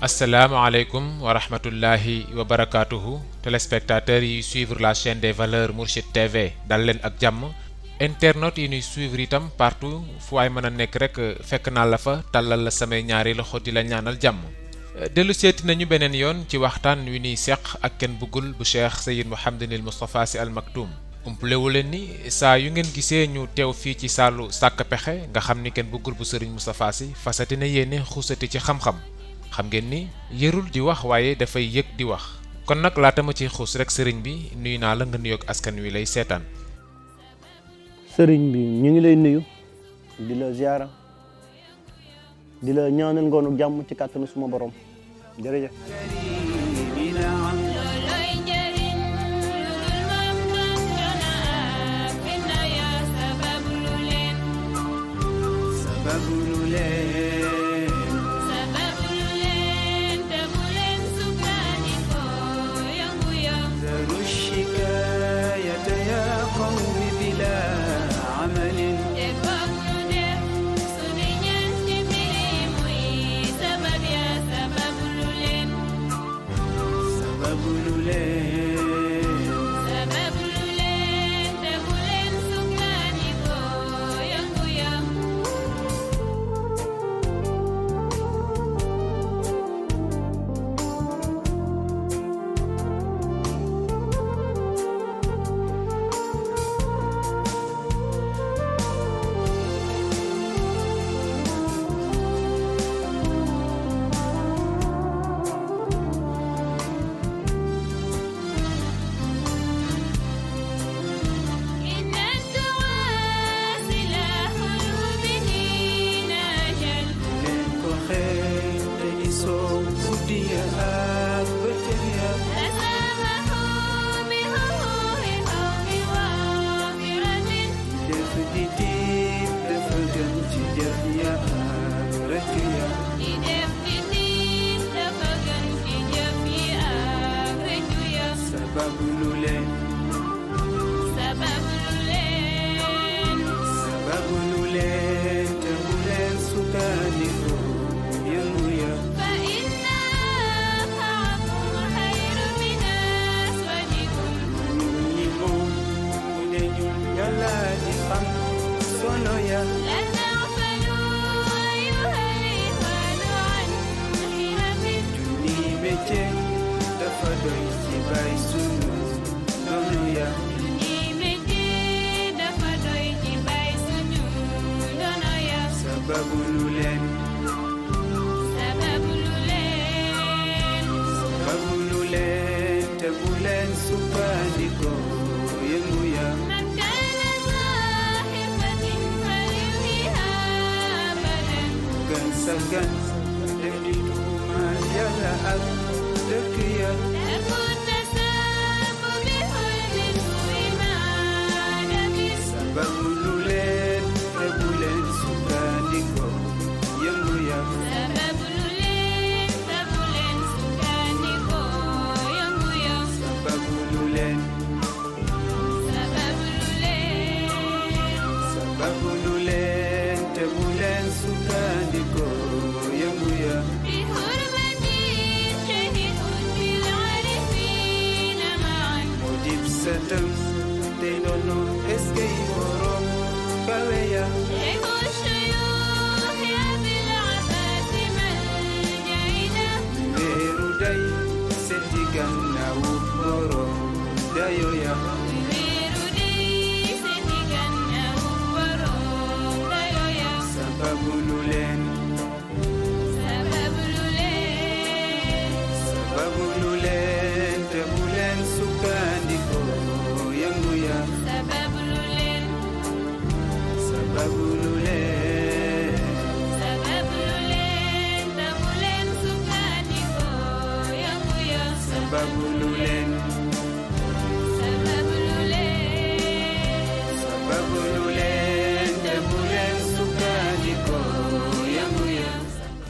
Assalamualaikum wa rahmatullahi wa barakatuhu téléspectateurs yi suivre la chaîne des valeurs Mourchid TV dal leen ak jàmm internautes yi ñuy suivre itam partout fu waay mën a nekk rek fekk naa la fa tàllal la samay ñaari loxo di la ñaanal jàmm dellu seeti nañu beneen yoon ci waxtaan wi ñuy seq ak kenn bëggul bu Cheikh Seyyid Mouhamadinil Moustapha Sy Al Maktoum umplewu leen ni saa yu ngeen gisee ñu teew fii ci saalu sàkk pexe nga xam ni kenn bëggul bu Serigne Moustapha Sy fasati na yéene xuusati ci xam-xam xam ngeen ni yërul di wax waaye dafay yëg di wax kon nag laata ma ci xuus rek sëriñ bi nuyu naa la nga nuyoog askan wi lay seetaan. sëriñ bi ñu ngi lay nuyu di la ziara di la ñaanal ngoonu jàmm ci kàttanu suma borom jërëjëf.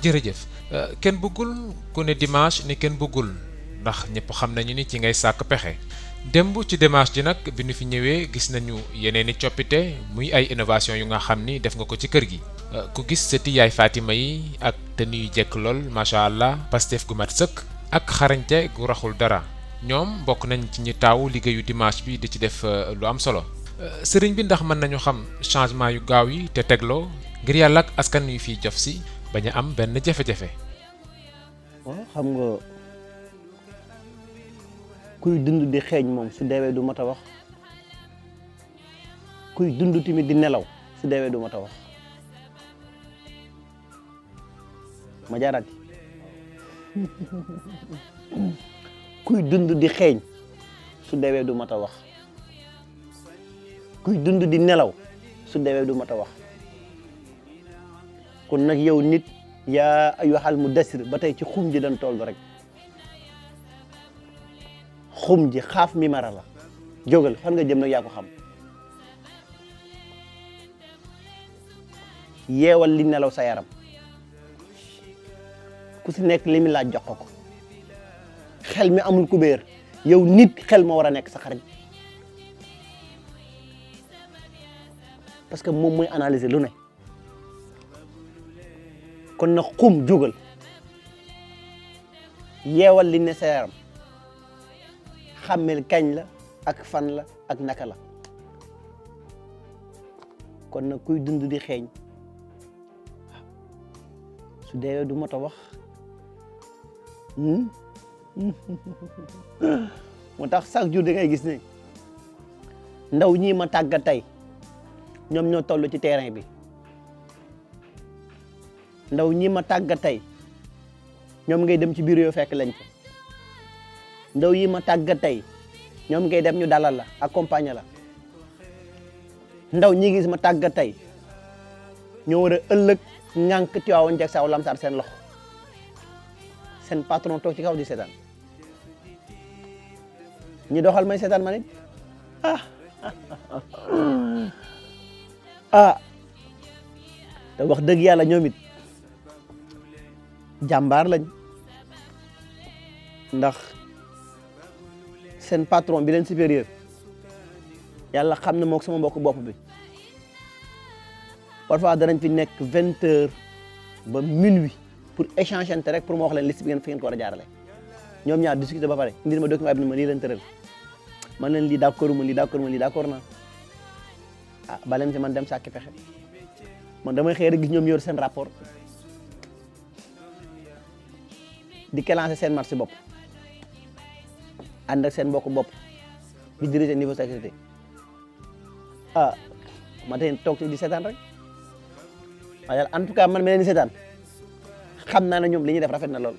jërëjëf kenn bëggul ku ne dimanche ni kenn bëggul ndax ñëpp xam nañu ni ci ngay sàkk pexe démb ci dimanche ji nag bi ñu fi ñëwee gis nañu yeneeni coppite muy ay innovation yu nga xam ni def nga ko ci kër gi ku gis sëti yaay Fatima yi ak tenue yu jekk lool macha allah pastef gu mat sëkk ak xarañte gu raxul dara ñoom bokk nañ ci ñi taawu liggéeyu dimanche bi di ci def lu am solo sëriñ bi ndax mën nañu xam changement yu gaaw yi te tegloo ngir yàlla ak askan yu fiy jof si bañ a am benn jafe-jafe. waaw xam nga kuy dund di xeeñ moom su deewee du mat a wax kuy dund tamit di nelaw su deewee du mat a wax ma jaaraati kuy dund di xeeñ su deewee du mat a wax kuy dund di nelaw su deewee du mat a wax kon nag yow nit yaa ayyuhal mudassir ba tey ci xum ji dañ toll rek xum ji xaaf mi mara la jógal fan nga jëm nag yaa ko xam yeewal li nelaw sa yaram ku si nekk li mi laaj jox ko xel mi amul kubéer yow nit xel ma war a nekk sa xarit parce que moom mooy analyser lu ne kon na xum jógal yeewal li ne sa yaram xàmmel kañ la ak fan la ak naka la kon nag kuy dund di xeeñ su deewee du mot a wax moo tax chaque jour da ngay gis ne ndaw ñii ma tàggat tey ñoom ñoo toll ci terrain bi ndaw ñii ma tàggat tey ñoom ngay dem ci bureau yoo fekk lañ fa ndaw yi ma tàggat tey ñoom ngay dem ñu dalal la accompagner la ndaw ñi gis ma tàggat tey ñoo war a ëllëg ñànk Tiwaawan jeg saw lamsaar seen loxo seen patron toog ci kaw di seetaan ñi doxal may seetaan ma nit te wax dëgg yàlla ñoom it jàmbaar lañ ndax seen patron bi leen supérieur yàlla xam ne mook sama mbokk bopp bi parfois danañ fi nekk 20 heures ba minuit pour échanger rek pour ma wax leen liste bi ngeen fi ngeen ko war a jaarale ñoom ñaar discuter ba pare indil ma document bi ne ma lii leen tëral man leen lii d'accord ma lii d'accord ma lii d'accord naa ba leen ci man dem sàkki pexe man damay xëy rek gis ñoom yor seen rapport di lancer seen marché bopp ànd ak seen mbokk bopp di diriger niveau sécurité ma tey toog ci di seetaan rek waaye en tout cas man ma leen di seetaan xam naa ne ñoom li ñuy def rafet na lool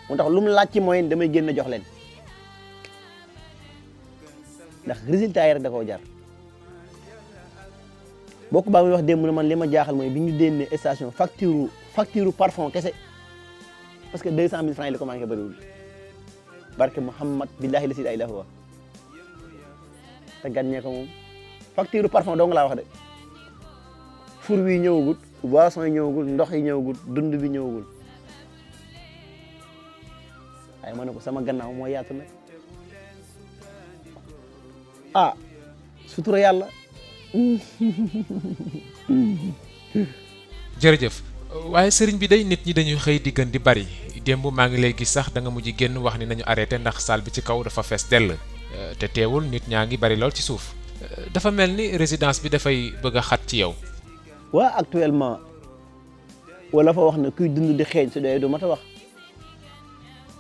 moo tax lu mu laaj ci mooy damay génn jox leen ndax résultat yi rek da koo jar bokk baa muy wax démb na man li ma jaaxal mooy bi ñu dénnee station facture parfum kese parce que 200 000 francs yi li ko manqué bëriwul barke Muhammad billahi la si ay lafa wax te gàññee ko moom facture parfum dong laa wax de four wi ñëwagul boisson yi ñëwagul ndox yi ñëwagul dund bi ñëwagul waaye ma ne ko sama gannaaw moo yaatu nag sutura yàlla jërëjëf waaye sëriñ bi day nit ñi dañuy xëy di gën di bari démb maa ngi lay gis sax da nga mujj génn wax ni nañu arrêté ndax salle bi ci kaw dafa fees dell te teewul nit ñaa ngi bari lool ci suuf dafa mel ni résidence bi dafay bëgg a xat ci yow. waa actuellement wala fa wax ne kuy dund di xeeñ su dee du mat a wax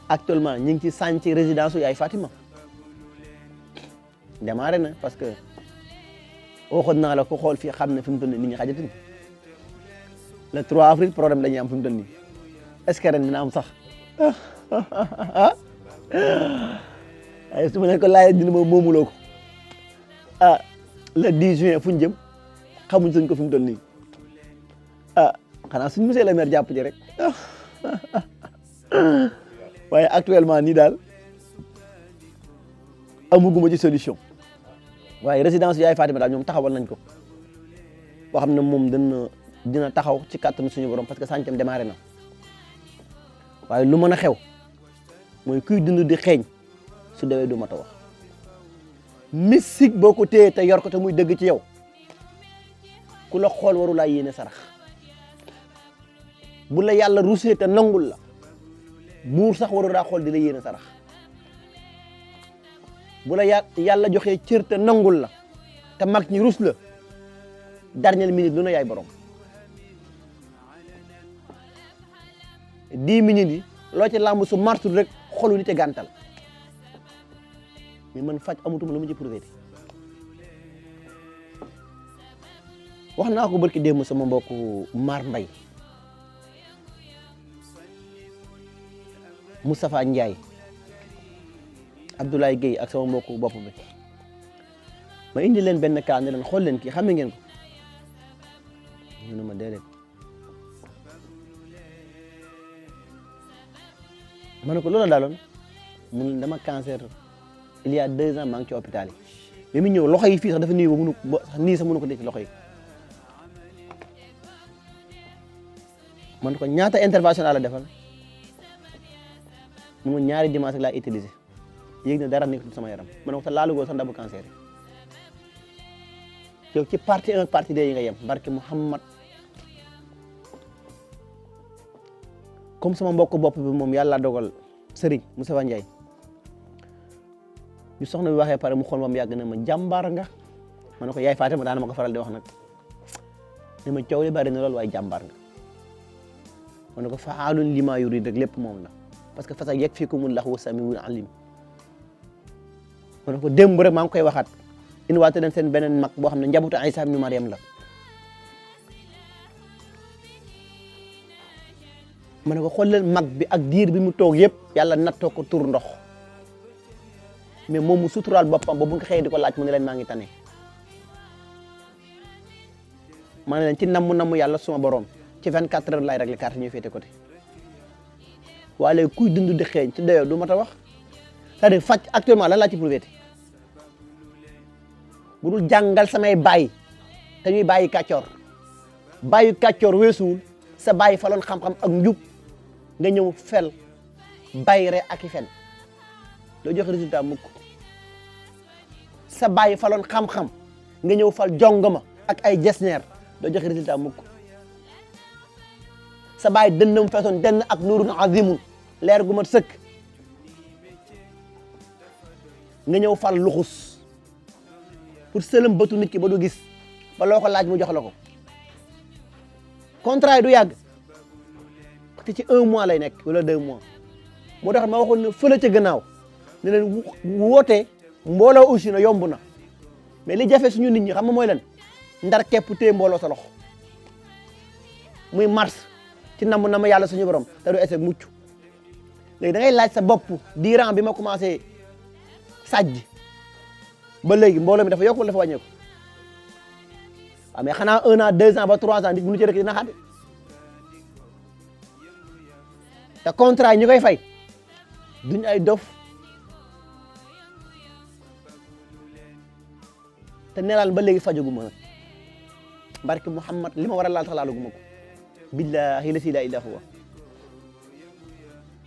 actuellement ñu ngi ci sànc résidence yaay Fatima démarré na parce que waxoon naa la ko xool fii xam ne fi mu toll nii nit ñi xajatuñ le 3 avril problème la ñuy am fi mu toll nii est-ce que ren dina am sax ay su ma leen ko laajee dina ma moomuloo ko le 10 juin fu ñu jëm xamuñ suñ ko fi mu toll nii xanaa suñ monsieur le maire jàpp ci rek waaye actuellement nii daal amuguma ci solution waaye résidence yaay Fatima daal ñoom taxawal nañ ko boo xam ne moom dina taxaw ci kàttanu suñu borom parce que sàncam démarré na waaye lu mën a xew mooy kuy dund di xeeñ su dewee du mat a wax mystique boo ko téye te yor ko te muy dëgg ci yow ku la xool waru laa yéene sarax bu la yàlla rusee te nangul la buur sax waru laa xool di la yéene sarax bu la yàlla joxee cër te nangul la te mag ñi rus la dernière minute lu na yaay borom 10 minutes yi loo ci làmb su martul rek xolu nit te gàntal mais man faj amutuma lu mu ci prouvé wax naa ko barki démb sama mbokku Mar Mbay Moustapha Ndiaye Abdoulaye Gueye ak sama mbokku bopp bi ma indi leen benn cas ne leen xool leen kii xame ngeen ko ñu ne ma déedéet ma ne ko loola daaloon mu ne dama cancer il y a 2 ans maa ngi ci hôpital yi bi mu ñëw loxo yi fii sax dafa nii ba mënu nii sax mënu ko dee ci loxo yi man ko ñaata intervention la defal mu ñaari dimanche laa utilisé yéeg na dara nekk sama yaram ma ne ko sa laalugoo sax ndabu cancer yow ci partie 1 partie 2 yi nga yem barke Muhammad comme sama mbokk bopp bi moom yàlla dogal Serigne Moustapha Ndiaye bi soxna bi waxee pare mu xool moom yàgg na ma jàmbaar nga ma ne ko yaay Fatima daana ma ko faral di wax nag ne ma coow li bari na lool waaye jàmbaar nga ma ne ko faalun lima yurid rek lépp moom la parce que fasa yakfikumullahu samiun alim ma ne ko démb rek maa ngi koy waxaat in waate leen seen beneen mag boo xam ne njabootu Isa ibnu Mariam la ma ne ko xool leen mag bi ak diir bi mu toog yëpp yàlla nattoo ko tur ndox mais moom mu suturaal boppam ba bu nga xëyee di ko laaj mu ne leen maa ngi tane ma ne leen ci namm yàlla suma borom ci 24 heures lay réglé carte ñuy féete côté waaye léegi kuy dund di xeeñ ci dayoo du ma ta wax c'est-à-dire faj actuellement lan laa ci prouvé bu dul jàngal samay baay te ñuy bàyyi kàccoor bàyyi kàccoor weesuwul sa bàyyi faloon xam-xam ak njub nga ñëw fel bayre ak i fen doo joxe résultat mukk sa bàyyi faloon xam-xam nga ñëw fal jongama ak ay jesneer doo joxe résultat mukk sa bàyyi dënnam feesoon denn ak nuurun azimun leer gu mat sëkk nga ñëw fal luxus pour sëlëm bëtu nit ki ba du gis ba loo ko laaj mu jox la ko contrat yi du yàgg te ci 1 mois lay nekk wala 2 mois moo tax ma waxoon ne fële ca gannaaw ne leen woote mbooloo aussi na yomb na mais li jafe suñu nit ñi xam nga mooy lan ndar képp téye mbooloo sa loxo muy mars ci namm yàlla suñu borom te du ese mucc léegi da ngay laaj sa bopp diiran bi ma commencé sàjj ba léegi mbooloo mi dafa yokk wala dafa wàññeeku waaw mais xanaa 1 an 2 ans ba 3 ans nit mënu ci rek dina xaate te contrat yi ñu koy fay duñ ay dof te neelaal ba léegi fajaguma nag barke Muhammad li ma war a laal sax laaluguma ko billahi la si la ilaha huwa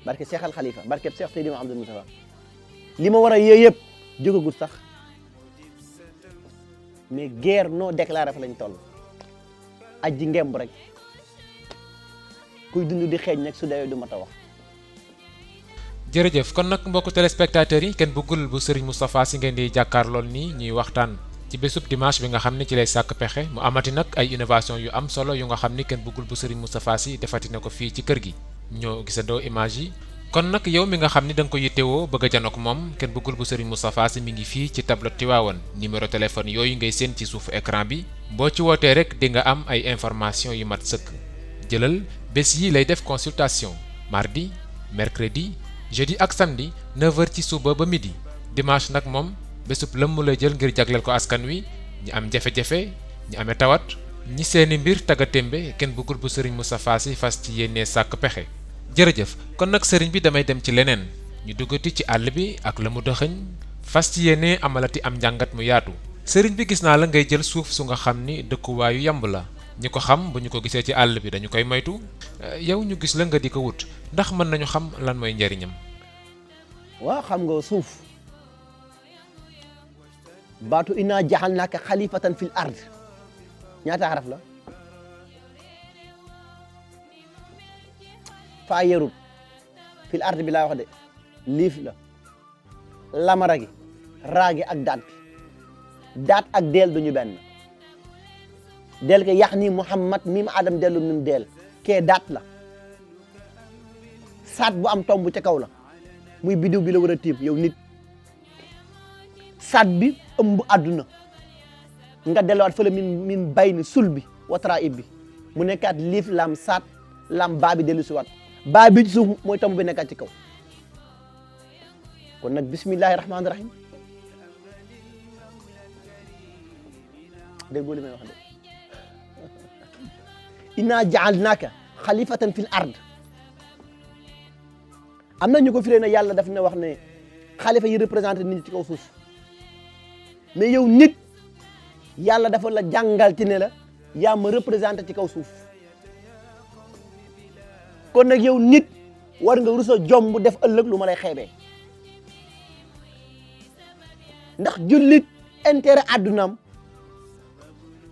barke Cheikh Al Khalifa barke Cheikh Seydi Mouhamadou Moustapha li ma war a yee yëpp jógagul sax mais guerre non déclarée fa lañ toll aji ngemb rek kuy dund di xeeñ nag su dee du ma ta wax. jërëjëf kon nag mbokku téléspectateurs yi kenn bëggul bu Serigne Moustapha Sy ngeen di jàkkaarlool nii ñuy waxtaan ci bésub dimanche bi nga xam ne ci lay sàkk pexe mu amati nag ay innovation yu am solo yu nga xam ni kenn bëggul bu Serigne Moustapha Sy defati na ko fii ci kër gi ñoo gisandoo image yi. kon nag yow mi nga xam ni da nga ko yittewoo bëgg a janook moom kenn bëggul bu Serigne Moustapha Sy mi ngi fii ci tableau Tivaouane numéro téléphone yooyu ngay seen ci suufu écran bi boo ci wootee rek di nga am ay information yu mat sëkk jëlal bés yi lay def consultation mardi mercredi jeudi ak samedi 9h ci suba ba midi dimanche nag moom bésub lëmm lay jël ngir jagleel ko askan wi ñi am jafe-jafe ñi amee tawat ñi seeni mbir taggatémbe kenn bëggul bu Serigne Moustapha Sy fas ci yéenee sàkk pexe. jërëjëf kon nag sëriñ bi damay dem ci leneen ñu duggati ci àll bi ak la mu dëxëñ fas ci yéene amalati am njàngat mu yaatu sëriñ bi gis naa la ngay jël suuf su nga xam ni dëkkuwaayu yamb la ñi ko xam bu ñu ko gisee ci àll bi dañu koy moytu yow ñu gis la nga di ko wut ndax mën nañu xam lan mooy njariñam. waaw xam nga suuf baatu inna jaxalnaaka xalifatan fil ard ñaata xaraf la faa yarut fil ard bi laa wax de liif la lamara gi raagi ak daat ak deel duñu benn deel ke yax ni Muhammad mim adam dellu mim deel kee daat la saat bu am tomb ca kaw la muy bidiw bi la war a tiim yow nit saat bi ëmb àdduna nga delluwaat fële min bay ni sul bi watara ib bi mu nekkaat liif lam saat lam baa bi dellu si waat baa bi ci suuf mooy tomb bi nekkaat ci kaw kon nag bismillahi rahmaani rahim dégg li may wax de inna jaalnaaka xalifatan fil ard am na ñu ko firee ne yàlla daf ne wax ne xalifa yi représenté nit ñi ci kaw suuf mais yow nit yàlla dafa la jàngal ci ne la yaa ma représenté ci kaw suuf kon nag yow nit war nga rusa jomb def ëllëg lu ma lay xeebee ndax jullit intérêt àddunaam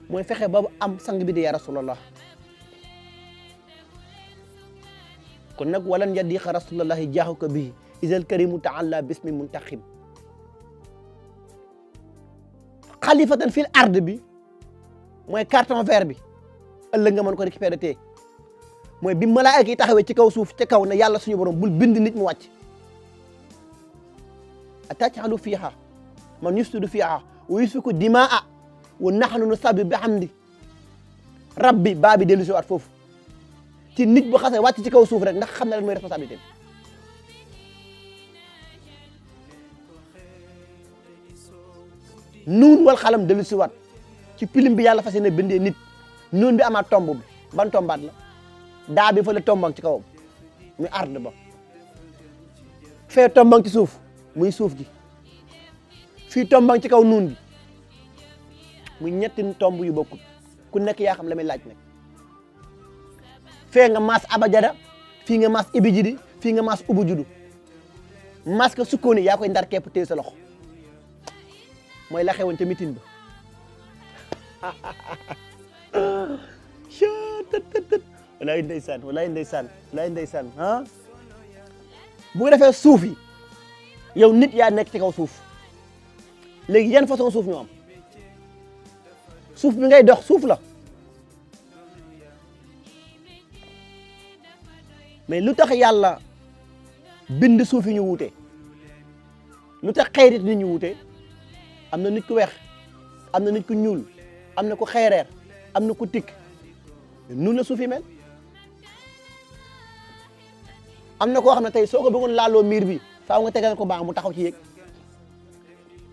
mooy fexe ba am sang bi di ya rasulallah kon nag walan yadiqa rasulallahi jaaxuka bihi isal karimu taala bismi muntaxim xalifatan fil ard bi mooy carton vert bi ëllëg nga mën ko récupérer tey mooy bi malaayika yi taxawee ci kaw suuf ca kaw ne yàlla suñu borom bul bind nit mu wàcc ataj'alu fiiha man yufsidu fiiha wa yusfiku dimaa wa nahnu nusabbihu bihamdi rabbi baa bi dellu si waat foofu ci nit bu xasee wàcc ci kaw suuf rek ndax xam na lan mooy responsabilité nuun wal xalam dellu si waat ci pilim bi yàlla fas yéene bindee nit nuun bi amaat tomb bi ban tombaat la daa bi fa la tombang ci kawam muy ard ba fee tombang ci suuf muy suuf gi fii tombang ci kaw nuun bi muy ñetti tomb yu bokkut ku nekk yaa xam la may laaj nag fee nga maas abajada fii nga maas ibijidi fii nga maas ubujudu maas ka sukkooni yaa koy ndar kepp téye sa loxo mooy la xewoon ca mitin ba walaay ndeysaan walaay ndeysaan walaay ndeysaan ah bu ko defee suuf yi yow nit yaa nekk ci kaw suuf léegi yan façon suuf ñoo am suuf bi ngay dox suuf la mais lu tax yàlla bind suuf yi ñu wuute lu tax xeerit nit ñu wuute am na nit ku weex am na nit ku ñuul am na ku xeereer am na ku tikk nun la suuf yi mel am na koo xam ne tey soo ko bëggoon laaloo miir bi faaw nga tegal ko baax mu taxaw ci yéeg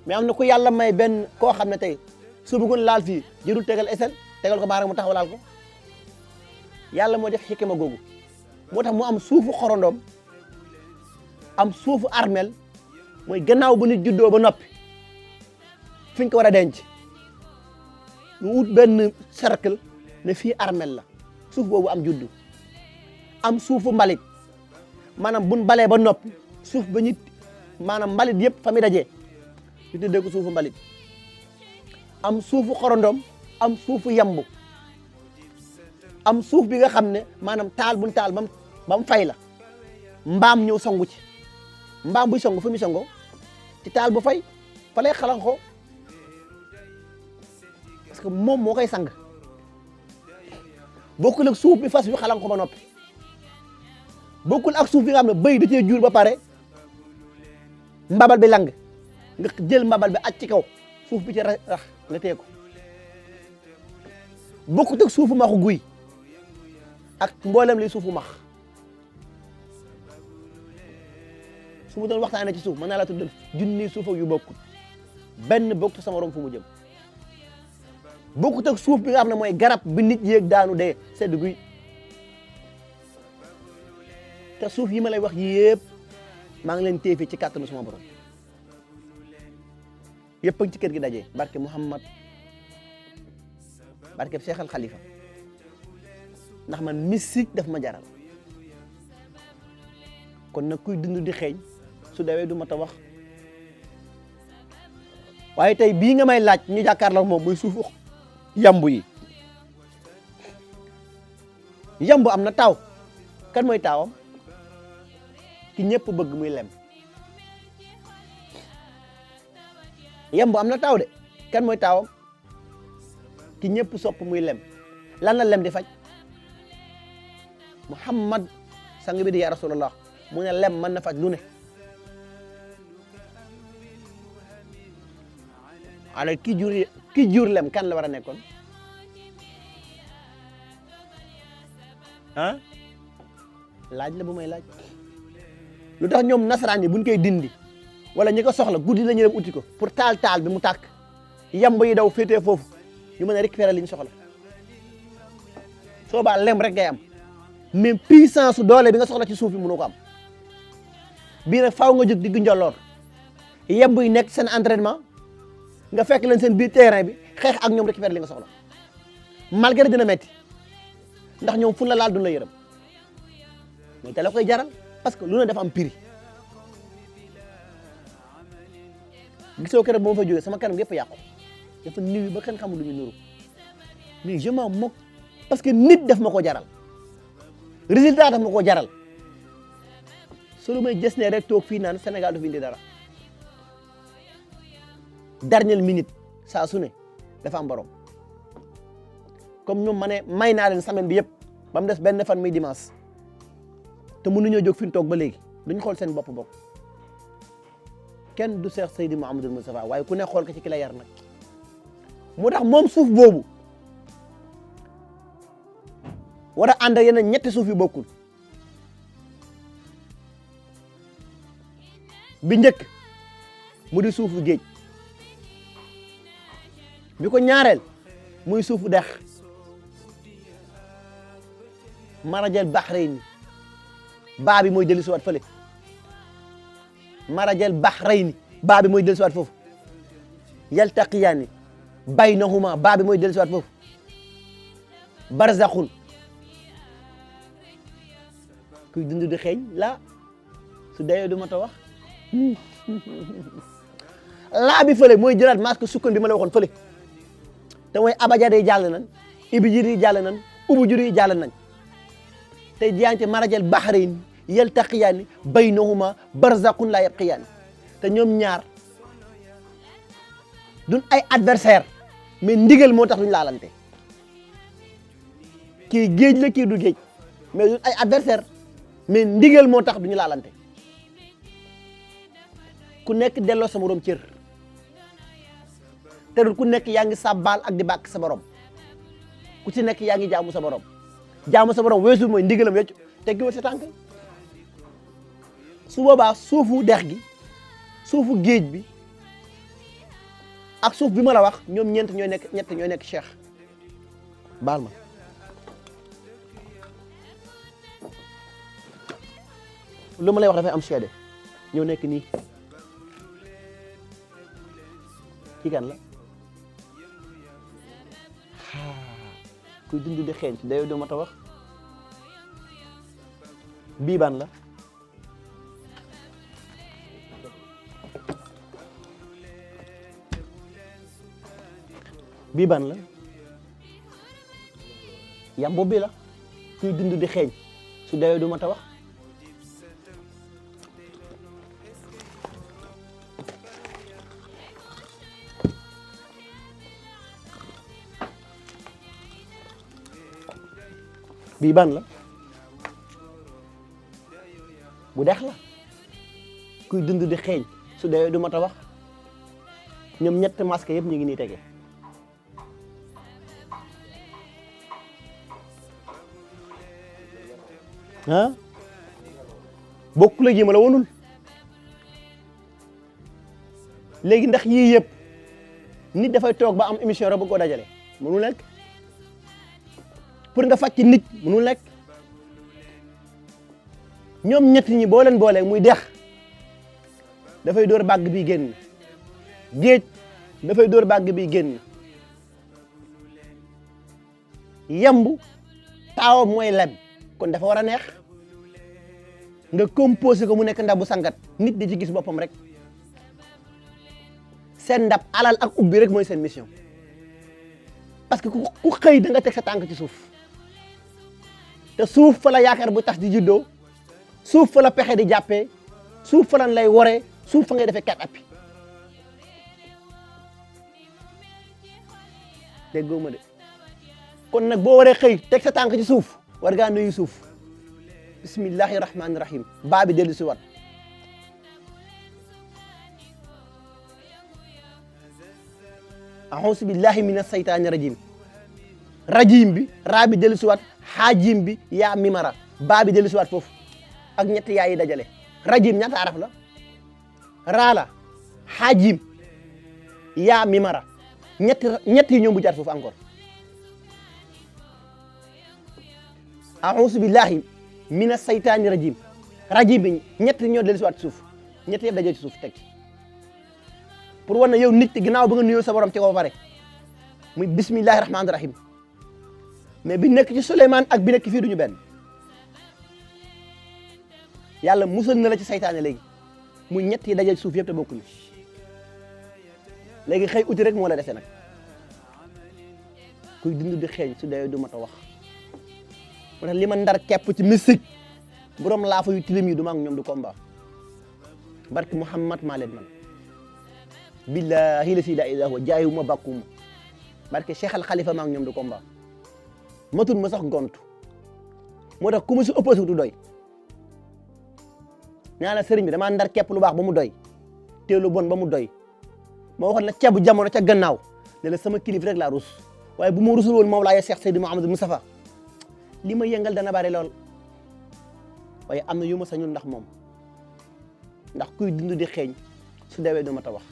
mais am na ku yàlla may benn koo xam ne tey soo bëggoon laal fii jërul tegal esel tegal ko baax mu taxaw laal ko yàlla moo def xikma googu moo tax mu am suufu xorondom am suufu armel mooy gannaaw bu nit juddoo ba noppi fi ñu ko war a denc ñu wut benn cercle ne fii armel la suuf boobu am juddu am suufu mbalit maanaam buñ balee ba noppi suuf ba ñu maanaam mbalit yëpp fa mi dajee ñu tuddee ko suufu mbalit am suufu xorondom am suufu yambu am suuf bi nga xam ne maanaam taal buñ taal ba mu fay la mbaam ñëw songu ci mbaam buy songu fu muy songo ci taal bu fay fa lay xalanxoo parce que moom moo koy sang bokkul ak suuf bi fas bi xalanxoo ba noppi bokkul ak suuf bi nga xam ne bëy da cee jur ba pare mbabal bi lang nga jël mbabal bi aj ci kaw suuf bi ci rax nga tee ko bokkut ak suufu maxu guy ak mboolem li suufu max su mu doon waxtaanee ci suuf mën naa la tuddal junni suuf yu bokkut benn bokkut sama morom fu mu jëm bokkut ak suuf bi nga xam ne mooy garab bi nit yéeg daanu dee sedd guy te suuf yi ma lay wax yëpp maa ngi leen téefi ci kàttanu sama borom yëpp ak ci kër gi daje barke Muhammad barke Cheikh Al Khalifa ndax man mystique daf ma jaral kon nag kuy dund di xeeñ su dewee du ma ta wax waaye tey bii nga may laaj ñu jàkkaarloo moom muy suufu yambu yi yamb am na taaw kan mooy taawam ki ñëpp bëgg muy lem yamb am na taaw de kan mooy taawam ki ñëpp sopp muy lem lan la lem di faj Muhammad sang bi di ya Rasulullah mu ne lem mën na faj lu ne alors ki jur lem kan la war a nekkoon ah laaj la bu may laaj lu tax ñoom nasaraan yi buñ koy dindi wala ñi ko soxla guddi la ñu dem uti ko pour taal bi mu tàkk yamb yi daw féetee foofu ñu mën a récupérer li ñu soxla soo baa lem rek ngay am mais puissance su doole bi nga soxla ci suuf bi mënoo ko am bii nag faaw nga jóg diggu njolloor yamb yi nekk seen entraînement nga fekk leen seen biir terrain bi xeex ak ñoom récupérer li nga soxla malgré dina metti ndax ñoom fu la laal duñ la yërëm mais te la koy jaral parce que lu ne dafa am prix gisoo keroog ba ma fa jógee sama kanam yëpp yàqu dafa niwi ba kenn xamul lu ñu nuru mais je m'en moque parce que nit daf ma ko jaral résultat daf ma ko jaral su lu may gis ne rek toog fii naan Sénégal du fi indi dara dernière minute saa su ne dafa am borom comme ñoom ma ne may naa leen semaine bi yëpp ba mu des benn fan muy dimanche te mënuñoo jóg fi ñu toog ba léegi duñ xool seen bopp kenn du Cheikh Seydi Mouhamadou Moustapha waaye ku ne xool ko ci ki la yar nag moo tax moom suuf boobu war a ànd ak yeneen ñetti suuf yu bokkul bi njëkk mu di suufu géej bi ko ñaareel muy suufu dex marajal bahrayni baa bi mooy dellu si waat fële marajal bahrayni baa bi mooy dellu si waat foofu yaltaqiyaani baynahuma baa bi mooy dellu si waat foofu barzakhun kuy dund di xeeñ laa su dayoo du ma ta wax laa bi fële mooy jëlaat masque sukkan bi ma la waxoon fële te mooy abajade yi jàll nañ ibijir yi jàll nañ ubujur yi jàll nañ tey diyaante marajal bahrayni yaltaqiyaani baynahuma barzakhun laa yabqiyaani te ñoom ñaar duñ ay adversaire mais ndigal moo tax duñ laalante kii géej la kii du géej mais duñ ay adversaire mais ndigal moo tax duñu laalante ku nekk delloo sa morom cër te du ku nekk yaa ngi sàbbaal ak di bàkk sa borom ku ci nekk yaa ngi jaamu sa borom weesu mooy ndigalam weccu teggiwul sa tànk su boobaa suufu dex gi suufu géej bi ak suuf bi ma la wax ñoom ñett ñooy nekk cheikh baal ma lu ma lay wax dafay am seede ñoo nekk nii kii kan la kuy dund di xeeñ ci dayoo doo ma ta wax bii ban la bii ban la yambo bi la kuy dund di xeeñ su dayoo du ma ta wax bii ban la bu dex la kuy dund di xeeñ su dayoo du ma ta wax ñoom ñett masque yëpp ñu ngi nii tege ah bokkul ak yi ma la wonul léegi ndax yii yëpp nit dafay toog ba am émission rek bu ko dajale mënul nekk pour nga fàcc nit mënul nekk ñoom ñett ñi boo leen boolee muy dex dafay dóor bàgg bi génn géej dafay dóor bàgg bi génn yambu taawam mooy lem kon dafa war a neex nga composé ko mu nekk ndab bu sangat nit di ci gis boppam rek seen ndab alal ak ubbi rek mooy seen mission parce que ku xëy da nga teg sa tànk ci suuf te suuf fa la yaakaar bu tax di juddoo suuf fa la pexe di jàppee suuf fa lan lay woree suuf fa ngay defee kat appi déggoo ma de kon nag boo waree xëy teg sa tànk ci suuf war ngaa nuyu suuf bismillahi rahmaani rahim baa bi dellu si wat auzu billahi mina saytaani rajim rajim bi raa bi dellu si wat xaajim bi yaa mimara baa bi dellu si wat foofu ak ñetti yaa yi dajale rajim ñaata araf la raa la xaajim yaa mimara ñett yi ñoom bu jaar foofu encore auzu billahi mina saytaani rajim rajim bi ñett ñoo dellu si waat suuf ñett yëpp dajee ci suuf teg ci pour wan na yow nit ki ginnaaw ba nga nuyoo sa borom ci ko ba pare muy bismillahi rahmaani rahim mais bi nekk ci Souleymane ak bi nekk fii duñu benn yàlla musal na la ci saytaane léegi muy ñett yi dajee ci suuf yëpp te bokkuñu léegi xëy uti rek moo la dese nag kuy dund di xeeñ su dee du mat a wax moo tax li ma ndar kepp ci mystique borom laafa yu tilim yi du ma ak ñoom du combat barke Muhammad maa leen man billahi la si la ilaha wa jaayuma bakkuma barke Cheikh Al Khalifa maa ak ñoom du combat matul ma sax gontu moo tax ku ma si opposé du doy ñaa la sëriñ bi damaa ndar kepp lu baax ba mu doy te lu bon ba mu doy ma waxoon la ceebu jamono ca gannaaw ne la sama kilif rek laa rus waaye bu ma rusul woon moom laa yee Cheikh Seydou Mouhamadou Moustapha li ma yëngal dana bari lool waaye am na yu ma sañul ndax moom ndax kuy dund di xeeñ su deewee du ma ta wax.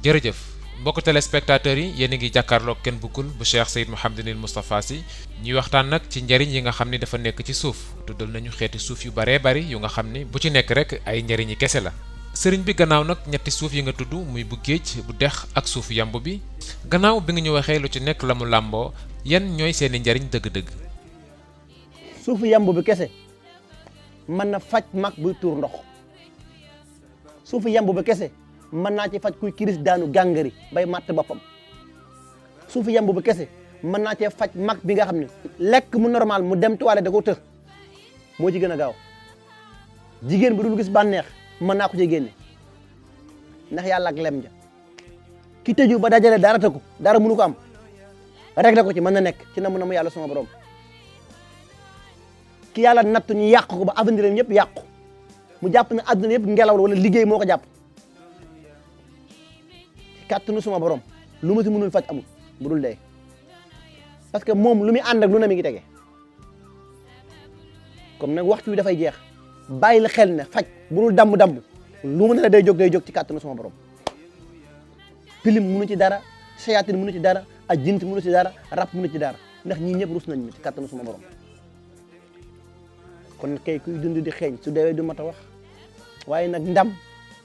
jërëjëf mbokk téléspectateurs yi yéen a ngi jàkkaarloog Ken Bougoul bu Cheikh Seydou Mouhamadou Moustapha Sy ñuy waxtaan nag ci njariñ yi nga xam ni dafa nekk ci suuf tuddal nañu xeeti suuf yu baree bari yu nga xam ni bu ci nekk rek ay njariñi kese la. sëriñ bi gannaaw nag ñetti suuf yi nga tudd muy bu géej bu dex ak suufu yamb bi gannaaw bi nga ñu waxee lu ci nekk la mu làmboo yan ñooy seeni njariñ dëgg-dëgg. suufu yamb bi kese mën na faj mag buy tuur ndox suufu yamb bi kese mën naa ci faj kuy kiris daanu gàngari bay màtt boppam suufu yamb bi kese mën naa cee faj mag bi nga xam ne lekk mu normal mu dem toilette da ko të moo ci gën a gaaw jigéen bu dul gis bànneex mën naa ko ci génne ndax yàlla ak lem ja ki tëju ba dajale dara tëkku dara mënu ko am réglé ko ci mën na nekk ci na mu yàlla sama borom ki yàlla natt ñu yàq ko ba avenir am yëpp yàqu mu jàpp ne àdduna yëpp ngelaw la wala liggéey moo ko jàpp ci kàttanu suma borom lu ma si mënul faj amul bu dul dee parce que moom lu muy ànd ak lu ne mi ngi tege comme nag waxtu wi dafay jeex bàyyi la xel ne faj bu dul damb lu mu ne la day jóg ci kàttanu suma borom pilim mënu ci dara sayaatin mënu ci dara ak jint mënu ci dara rab mënu ci dara ndax ñii ñëpp rus nañ ma ci kàttanu suma borom kon kay kuy dund di xeeñ su deewee du mat a wax waaye nag ndam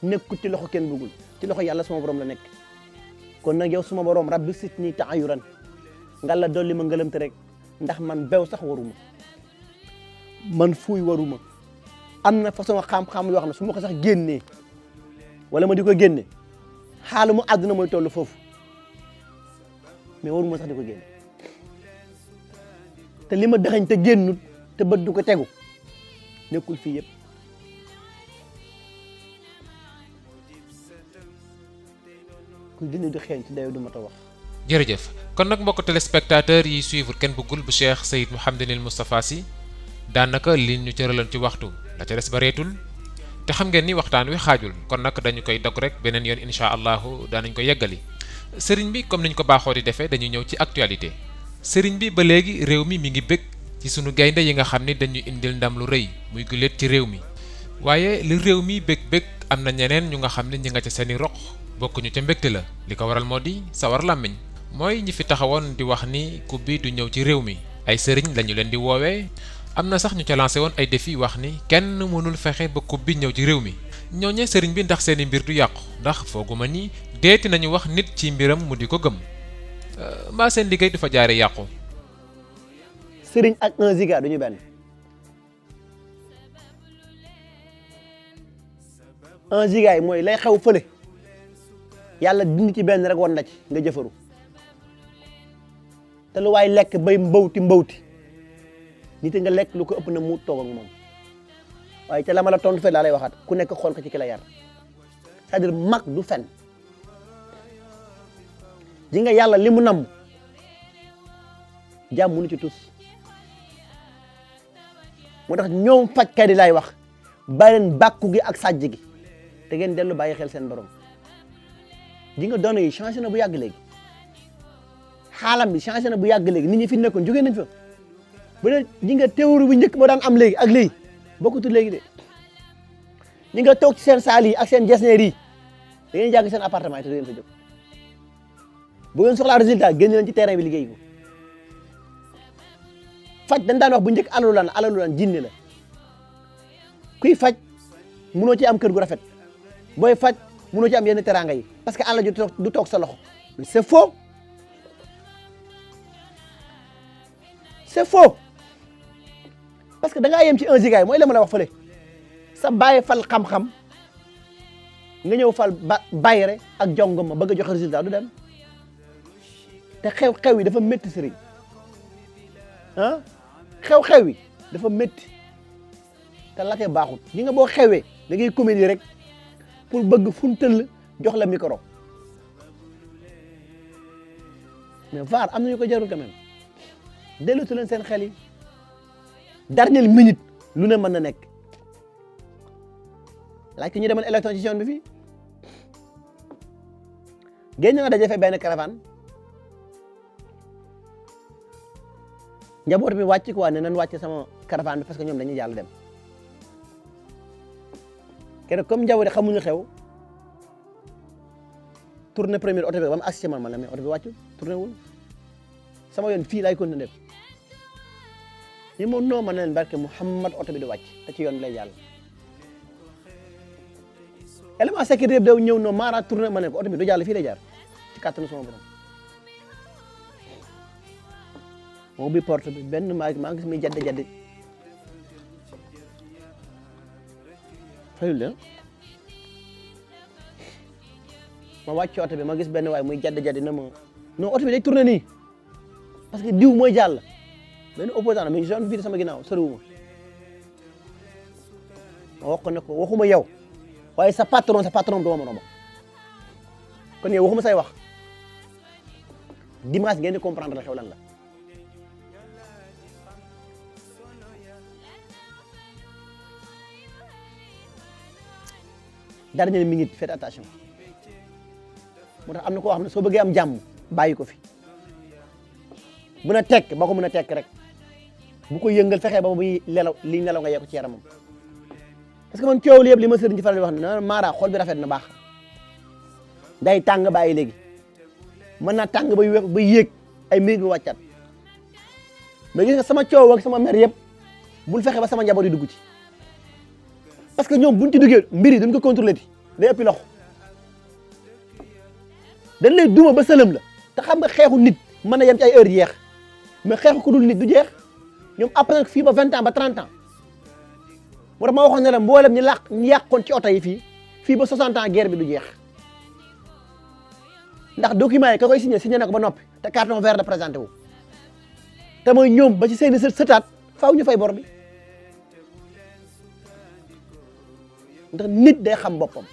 nekkut ci loxo Ken Bougoul ci loxo yàlla suma borom la nekk kon nag yow suma borom rabbi sitni ta'ayuran nga la dolli ma ngëlëmte rek ndax man bew sax waruma man fuuy waruma am na façon xam-xam yoo xam ne su ma ko sax génnee wala ma di ko génne xaalu mu àdduna mooy toll foofu mais waruma sax di ko génne te li ma dëxañ te génnut te bët du ko tegu nekkul fii yëpp kuy dund di xeeñ ci dayo du ma ta wax. jërëjëf kon nag mbokk téléspectateurs yi suivre Ken Bougoul bu Cheikh Seydou Mouhamadou Moustapha Sy daanaka li ñu cëraloon ci waxtu la ca des bareetul te xam ngeen ni waxtaan wi xaajul kon nag dañu koy dog rek beneen yoon incha allahu daanañ ko yeggali sëriñ bi comme niñ ko baaxoo di defee dañuy ñëw ci actualité sëriñ bi ba léegi réew mi ngi bëgg ci sunu gaynde yi nga xam ni dañu indil ndam lu rëy muy guléet ci réew mi waaye li réew mi bëgg am na ñeneen ñu nga xam ne ñi nga ca seeni roq bokkuñu ca mbégte la li ko waral moo di sawar làmmiñ mooy ñi fi taxawoon di wax ni coupe bi du ñëw ci réew mi ay sëriñ lañu leen di woowee am na sax ñu ca lancé woon ay défi wax ni kenn mënul fexe ba coupe bi ñëw ci réew mi ñooñee sëriñ bi ndax seeni mbir du yàqu ndax fooguma ni deeti nañu wax nit ci mbiram mu di ko gëm mbaa seen liggéey du fa jaare yàqu. sëriñ ak 1 giga duñu benn 1 giga yi mooy lay xew fële yàlla dindi ci benn rek won na ci nga jëfaru te lu waay lekk bay mbawti nit nga lekk lu ko ëpp na mu toog ak moom waaye ca la ma la tontu fe laa lay waxaat ku nekk xool ko ci ki la yar c'est-à-dire mag du fen ji nga yàlla li mu namm jàmm mënu ci tus moo tax ñoom fajkat yi laay wax bàyyi leen bàkku gi ak sàjj gi te ngeen dellu bàyyi xel seen borom ji nga données yi changé na bu yàgg léegi xaalam bi changé na bu yàgg léegi nit ñi fi nekkoon jógee nañ fa bu dee ji nga théorie bu njëkk moo daan am léegi ak léegi bokkutul léegi de ñi nga toog ci seen saal yi ak seen jesneer yi da ngeen jàng seen appartement yi te du ngeen fa jóg bu ngeen soxlaa résultat génn leen ci terrain bi liggéey ko faj dañ daan wax bu njëkk alalu lan jinne la kuy faj munoo ci am kër gu rafet booy faj munoo ci am yenn teraanga yi parce que alal ju du toog sa loxo mais c'est faux c'est faux parce que da ngaa yem ci 1 giga mooy la ma la wax fële sa bàyyi fal xam-xam nga ñëw fal bayre ak jongom ma bëgg a joxe résultat du dem te xew-xew yi dafa métti sëriñ ah xew-xew yi dafa métti te late baaxut ñi nga boo xewee da ngay comédie rek pour bëgg funtël jox la micro mais VAR am na ñu ko jarul quand même dellutu leen seen xel yi dernière minute lu ne mën na nekk laaj ko ñu demal élection ci zone bi fii génn na daje fa benn caravane njaboot bi wàcc quoi ne nañ wàcc sama caravane bi parce que ñoom dañuy jàll dem keroog comme njaboot xamuñu xew tourné première oto bi ba mu agsi man la mais oto bi wàccu tourné wul sama yoon fii laay continuer def ñi moom noo mën na leen barke Muhammad oto bi di wàcc te ci yoon bi lay jàll élément sécurité bi daw ñëw no maara tourné ma ne ko oto bi du jàll fii lay jaar ci kàttanu sama borom moo bi porte bi benn maa ngi gis muy jadde fayul de ma wàcc oto bi ma gis benn waay muy jadde na ma non oto bi day tourné nii parce que diw mooy jàll benn opposant mi ngi zone fii sama ginnaaw soriwuma ma wax ko ne ko waxuma yow waaye sa patron doo ma romb kon yow waxuma say wax dimanche ngeen di comprendre la xew lan la dernière minute faites attention moo tax am na koo xam ne soo bëggee am jàmm bàyyi ko fi mën a tekk ba ko mën a tekk rek bu ko yëngal fexee ba muy li nelaw nga yekku ci yaramam parce que man coow li yëpp li ma sëriñ ci faral di wax ne Mara xol bi rafet na baax day tàng bàyyi léegi mën naa tàng ba yéeg ay minutes bu wàccaat mais gis nga sama coow ak sama mer yëpp bul fexe ba sama njaboot yi dugg ci parce que ñoom buñ ci duggee mbir yi duñ ko contrôler ti day ëppi loxo dañ lay duma ba sëlëm la te xam nga xeexu nit mën na yem ci ay heure jeex mais xeexu ku dul nit du jeex ñoom après fii ba 20 ans ba 30 ans moo tax ma waxoon ne la mboolem ñu yàqoon ci oto yi fii ba 60 ans guerre bi du jeex ndax document yi ka koy signé na ko ba noppi te carton vert la présenté wu te mooy ñoom ba ci seeni sëtaat faaw ñu fay bor bi ndax nit day xam boppam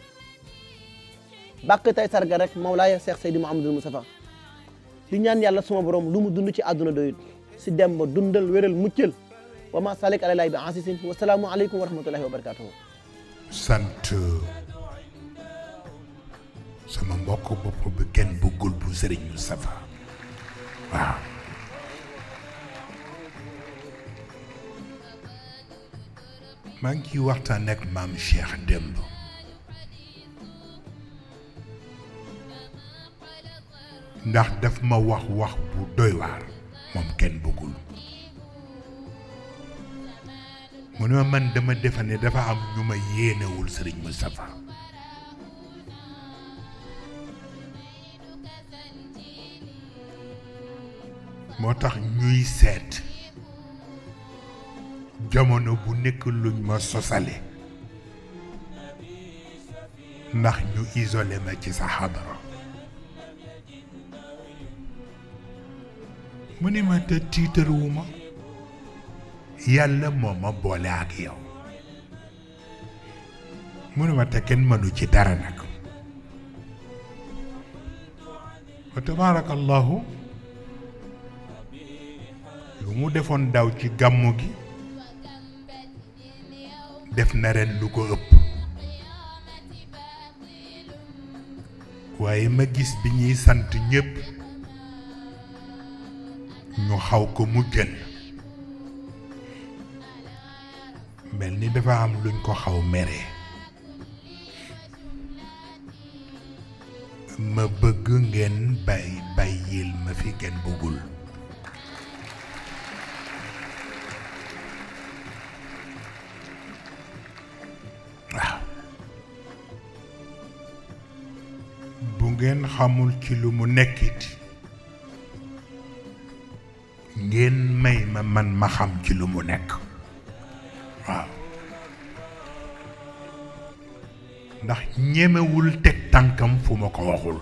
bàkk tay sarga rek Mawlaaya Cheikh Seydi Mouhamadul Moustapha di ñaan yàlla suma borom lu mu dund ci àdduna doyut si dem ba dundal wéral muccal wa ma salik alalay bi asisin wa salaamu aleykum wa rahmatullahi wa barakatuhu sant sama mbokk bopp bi kenn bëggul bu Serigne Moustapha waaw maa ngi ciy waxtaan ak maam Cheikh démb ndax daf ma wax bu doy waar moom kenn bëggul mu ne ma man dama defe ne dafa am ñu ma yéenewul Serigne Moustapha moo tax ñuy seet jamono bu nekk luñ ma sosale ndax ñu isolé ma ci sa xadara mu ni ma te tiitaruwuma yàlla moo ma boole ak yow mu ne ma te kenn mënu ci dara nag wa tabaarakallahu lu mu defoon daw ci gàmmu gi def na ren lu ko ëpp waaye ma gis bi ñuy sant ñépp ñu xaw ko mujjal mel ni dafa am luñ ko xaw mere ma bëgg ngeen bàyyil ma fi ngeen bëggul waaw bu ngeen xamul ci lu mu nekkit ngeen may ma man ma xam ci lu mu nekk waaw ndax ñemewul teg tànkam fu ma ko waxul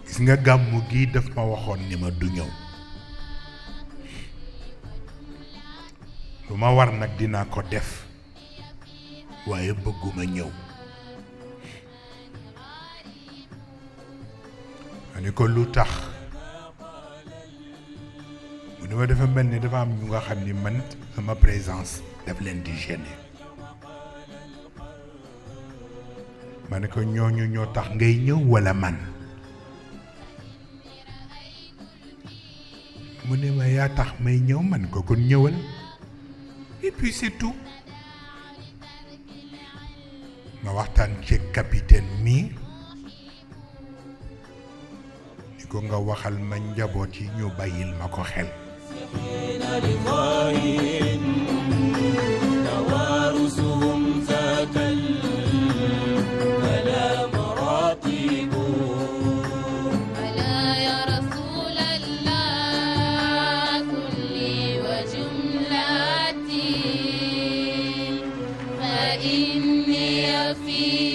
gis nga gàmmu gi daf ma waxoon ni ma du ñëw lu ma war nag dinaa ko def waaye bëgguma ñëw ma ni ko lu tax mu ne ma dafa mel ni dafa am ñu nga xam ni man sama présence daf leen di gêner ma ne ko ñooñu ñoo tax ngay ñëw walla man mu ne ma yaa tax may ñëw man ko kon ñëwal et puis c'est tout ma waxtaan ci capitaine mi ni ko nga waxal ma njaboot yi ñu bàyyil ma ko xel في